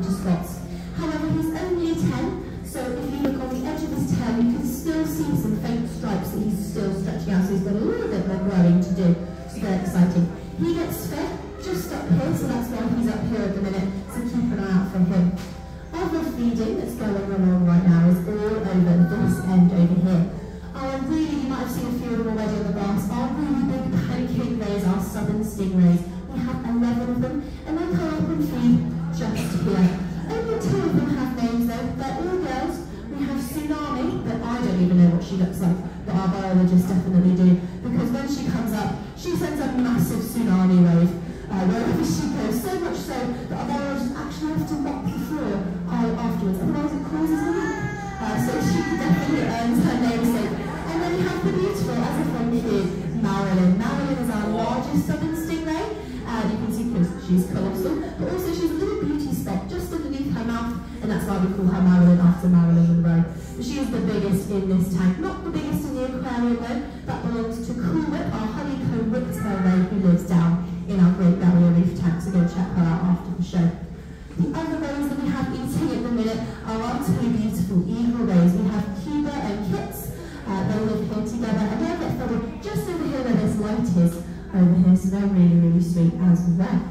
winter spots. However, he's only 10, so if you look on the edge of his tail, you can still see some faint stripes that he's still stretching out, so he's got a little bit more growing to do. It's very exciting. He gets fed just up here, so that's why he's up here at the minute, so keep an eye out for him. Other feeding that's going on right now is all over this end over here. You might have seen a few of them already on the grass. Our really big pancake rays, our southern stingrays. We have 11 of them, and they come up and feed just here. Only 2 of them have names though. They're all girls. We have Tsunami, but I don't even know what she looks like, but our biologists definitely do, because when she comes up, she sends a massive tsunami wave wherever she goes, so much so that our biologists actually have to mop the floor afterwards, otherwise it causes a leak. So she definitely earns her namesake. And then we have the beautiful, as a friend here, Marilyn. Marilyn is our largest southern stingray. You can see because she's colossal, but also she's a little beauty spot just underneath her mouth, and that's why we call her Marilyn after Marilyn Monroe. But she is the biggest in this tank. Not the biggest in the aquarium though. That belongs to Cool Whip, our honeycomb whiptail ray who lives down in our Great Barrier Reef tank, so go check her out after the show. The other rays that we have eating at the minute are our 2 beautiful eagle rays. We have Cuba and Kits. They live here together, and they'll get fed just over here where this light is over here, so they're really, really sweet as well.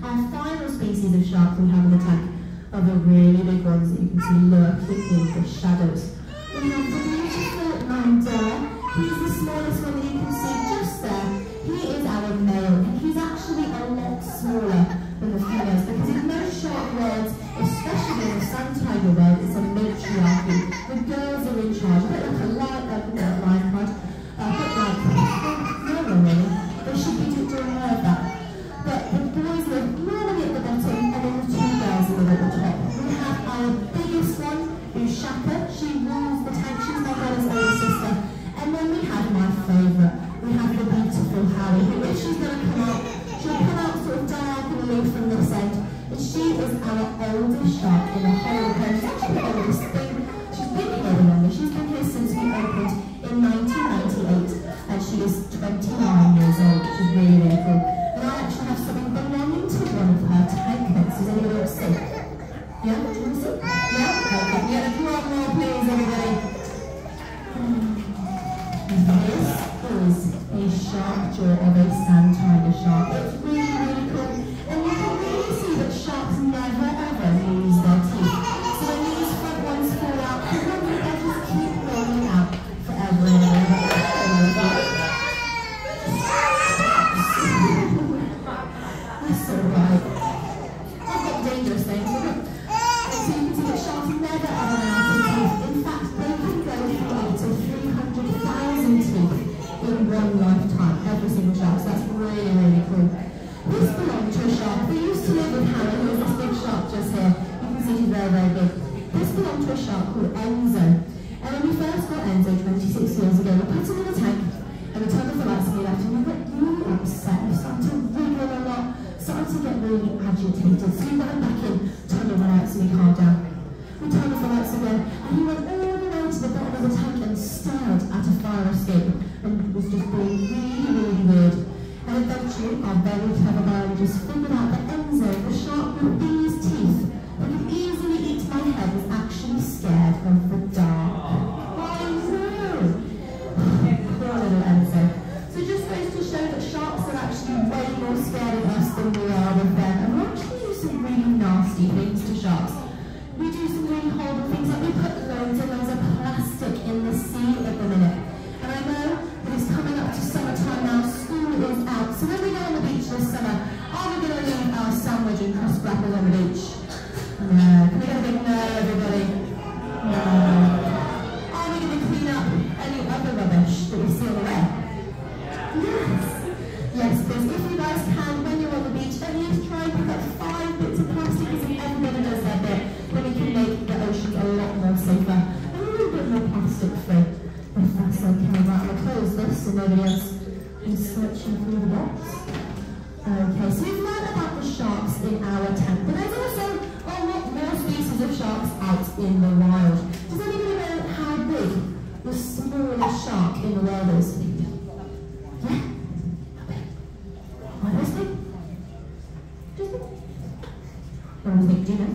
Our final species of shark we have in the tank are the really big ones that you can see lurking in the shadows. We have the beautiful Mandela. He's the smallest one that you can see just there. He is our male, and he's actually a lot smaller than the females, because in most shark worlds, especially in the sun tiger world, it's a matriarchy. The girls are in charge, a bit like a lifeguard, no, really. They should be doing more of that. But the boys live normally at the bottom, and then the 2 girls live at the top. We have our biggest one, who's Shaka. She rules the tank. She's my brother's older sister. And then we have my favourite. We have the beautiful Howie, who, if she's going to come out, she'll come out sort of diagonally from this end. And she is our oldest shark in the whole of her. She's actually the oldest thing. She's been here the longest. She's been here since we opened in 1998. And she is 29 years old, which is really, really cool. And I actually have something belonging to one of her tankers. Does anybody else see? Yeah? Do you want to see? Yeah? Okay. Yeah, if you want more, please, everybody. This is a shark jaw of a sand tiger shark. It's really, really cool. And you can really see that sharks never ever lose their teeth. So when these front ones fall out, they just keep rolling out forever and ever. That's so right. I've got dangerous things. So you can see that sharks never ever run out of teeth. In fact, they can go through to 300,000 teeth in one lifetime, every single shark. So that's really, really cool. This belonged to a shark. We used to live with Hannah, who was this big shark just here. You can see she's very, very big. This belonged to a shark called Enzo. And when we first got Enzo 26 years ago, we put him in a tank, and we turned off the lights and we left him. We got really upset. We started to wriggle a lot, started to get really agitated. So we went back in, turned all the lights, and he calmed down. We turned off the lights again, and he went all the way to the bottom of the tank and stared at a fire escape, and was just being really, really weird. And eventually, our very clever biologist figured out that Enzo, the shark with these teeth, that could easily eat my head, was actually scared of the dark. Oh no! Poor little Enzo. So it just goes to show that sharks are actually way more scared of us than we are of them, and we actually do some really nasty things to sharks. We do some really horrible things, like we put loads and loads of plastic in the sea at the minute. And I know that it's coming up to summertime now, school is out. So when we go on the beach this summer, are we going to leave our sandwich and crust wrappers on the beach? No. Can we get a big no, everybody? No. Are we going to clean up any other rubbish that we see on the way? Yes. Yes, because if you guys can, when you're on the beach, at least try and pick up 5 bits of plastic, because if everybody does their bit, then we can make the oceans a lot more safer and a little bit more plastic free. If that's okay, right, I'm going to close this so nobody else is searching through the box. Okay, so we've learned about the sharks in our tank, but there's also a lot more species of sharks out in the wild. Does anybody know how big the smallest shark in the world is? Yeah? How big? What is big? Just big? Or is think? Do you know?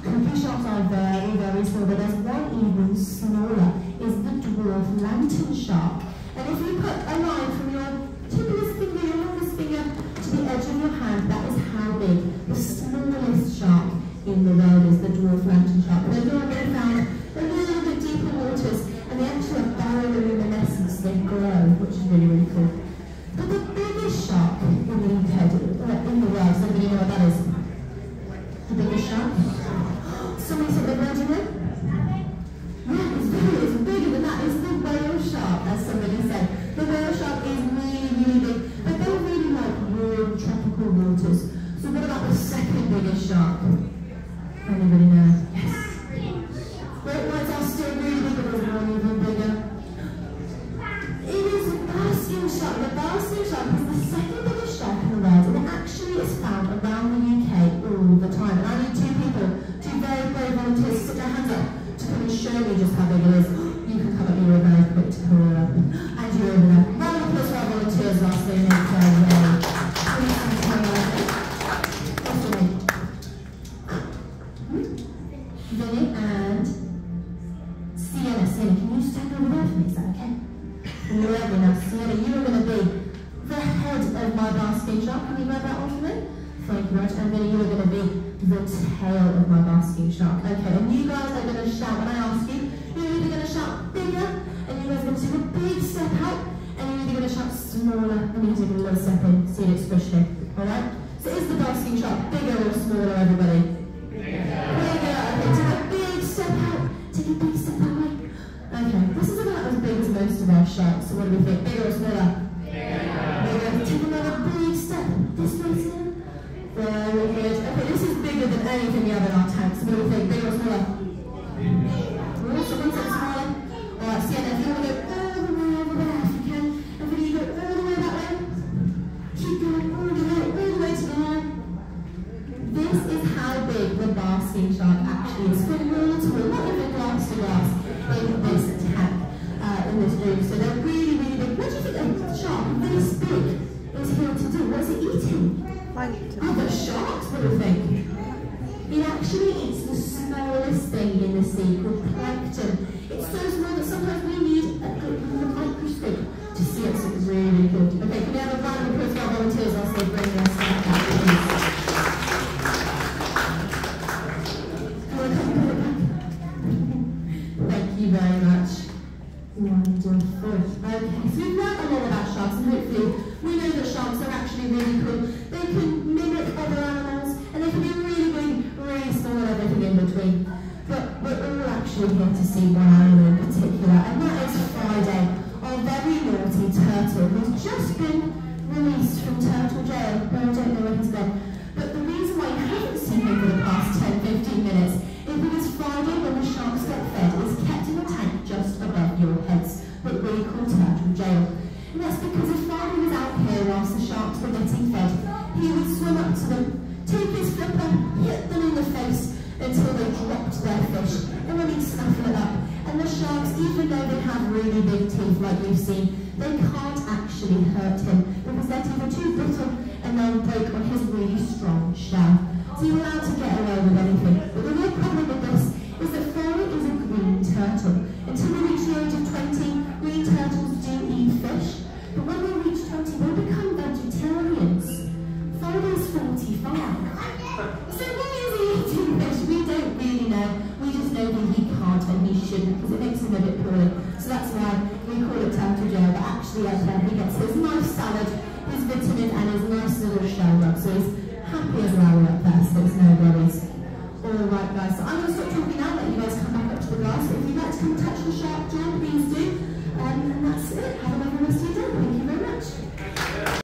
Cookie sharks are very, very small, but there's one even smaller, is the dwarf lantern shark. And if you put a line from your tiniest finger, your longest finger, to the edge of your hand, that is how big the smallest shark in the world is, the dwarf lantern shark. They're normally found a little bit deeper waters, and they actually have bioluminescence, they glow, which is really, really cool. But the biggest shark in the UK, in the world, does anybody know what that is? The biggest shark? Somebody said the word, you know? Yeah, it's bigger than that. It's the whale shark, as somebody said. The whale shark is really, really big, but they really like warm tropical waters. So what about the second biggest shark? Anybody know? Yes. Great whites are still really big, but there's one even bigger. It is the basking shark. The basking shark is the second biggest shark in the world, and it actually is found around the UK all the time. And I need two people, two very brave volunteers, to stick their hands up to come and show me just how big it is. You can come up here very quick to come up. And you're over there. Round of applause for our volunteers last day. Vinny and Sienna. Sienna, can you stand over there for me? Is that okay? Lovely. Now, Sienna, you are going to be the head of my basking shark. Can you grab that one for me? Thank you very much. And Vinny, you are going to be the tail of my basking shark. Okay, and you guys are going to shout when I ask you. You're either going to shout bigger, and you guys are going to take a big step out, and you're either going to shout smaller, and you're take a little step in. See it expression. Alright? So is the basking shark bigger or smaller, everybody? Bigger. Okay, take a big step out. Take a big step that way. Okay, this is about as big as most of our sharks. So what do we think? Bigger or smaller? Bigger. Take another big step. This way, Sienna. Very good. Okay, this is bigger than anything we have in our tanks. So what do we think? Bigger or smaller? So one step smaller. Alright, Sienna, if you want to go all the way over there, if you can. And then you go all the way that way. Keep going all the way to the line. This is how big the basking shark actually is. From wall to wall, not even glass to glass, in this tank, in this room. So they're really, really big. What do you think a shark this big is here to do? What's it eating? Oh, the sharks, what do you think? It actually eats the smallest thing in the sea called plankton. It's so small that sometimes we need a microscope to see it, so it's really good. Okay, can we have a round of applause for our volunteers as they bring their stuff out, please? Thank you very much. Wonderful. Okay, so we've learned a lot about sharks, and hopefully we know that sharks are actually really cool. They can mimic other animals, and they can be really big, really small, and everything in between. But we're all actually here to see one animal in particular, and that is Friday, our very naughty turtle, who's just been released from turtle jail. Well, I don't know where he's gone. But the reason why you haven't seen him for the past 10-15 minutes is because Friday, when the sharks get fed, is kept in a tank just above your heads, but we call turtle jail. And that's because if Friday was out here whilst the sharks were getting fed, he would swim up to them, take his flipper, hit them in the face until they dropped their fish, and then he'd snaffle it up. And the sharks, even though they have really big teeth like you've seen, they can't actually hurt him because their teeth are too brittle and they'll break on his really strong shell. So you're allowed to get away with anything. But the real problem with this is that Friday is a green turtle. Until we reach the age of 20, green turtles do eat fish. But when they reach 20, they become vegetarians. Friday's 45. So why is he eating fish? We don't really know. We just know that he can't and he shouldn't because it makes him a bit poorly. So that's why we call it turtle jail. But actually out there he gets his nice salad, his vitamins and his nice little shell rub. So he's happy as well up there, so there's no worries. Alright guys, so I'm going to stop talking now, let you guys come back up to the glass. If you'd like to come touch the shark jail, please do. And that's it. Have a lovely rest of your day. Thank you very much.